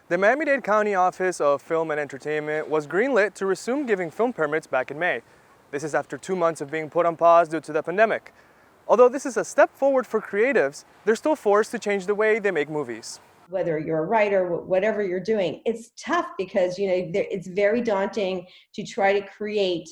The Miami-Dade County Office of Film and Entertainment was greenlit to resume giving film permits back in May. This is after 2 months of being put on pause due to the pandemic. Although this is a step forward for creatives, they're still forced to change the way they make movies. Whether you're a writer, whatever you're doing, it's tough because it's very daunting to try to create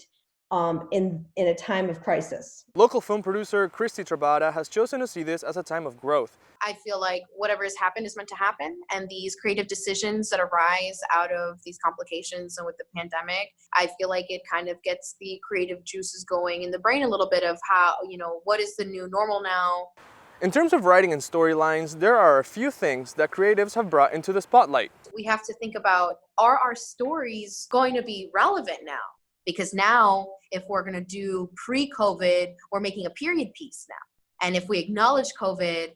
in a time of crisis. Local film producer Christy Torres has chosen to see this as a time of growth. I feel like whatever has happened is meant to happen, and these creative decisions that arise out of these complications and with the pandemic, I feel like it kind of gets the creative juices going in the brain a little bit of how, what is the new normal now? In terms of writing and storylines, there are a few things that creatives have brought into the spotlight. We have to think about, are our stories going to be relevant now? Because now, if we're going to do pre-COVID, we're making a period piece now. And if we acknowledge COVID,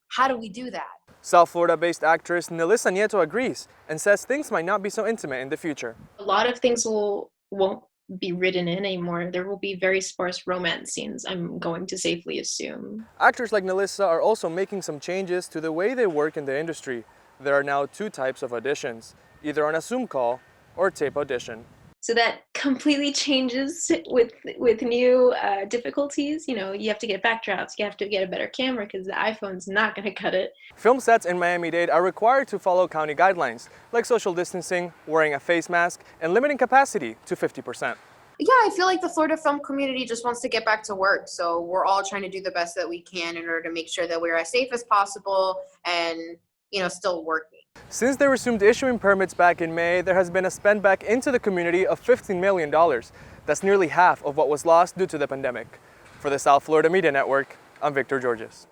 how do we do that? South Florida-based actress Nelissa Nieto agrees and says things might not be so intimate in the future. A lot of things won't be written in anymore. There will be very sparse romance scenes, I'm going to safely assume. Actors like Nelissa are also making some changes to the way they work in the industry. There are now 2 types of auditions, either on a Zoom call or tape audition. So that completely changes with new difficulties. You have to get backdrops, you have to get a better camera because the iPhone's not going to cut it. Film sets in Miami-Dade are required to follow county guidelines, like social distancing, wearing a face mask, and limiting capacity to 50%. Yeah, I feel like the Florida film community just wants to get back to work. So we're all trying to do the best that we can in order to make sure that we're as safe as possible and, still working. Since they resumed issuing permits back in May, there has been a spend back into the community of $15 million. That's nearly half of what was lost due to the pandemic. For the South Florida Media Network, I'm Victor Jorges.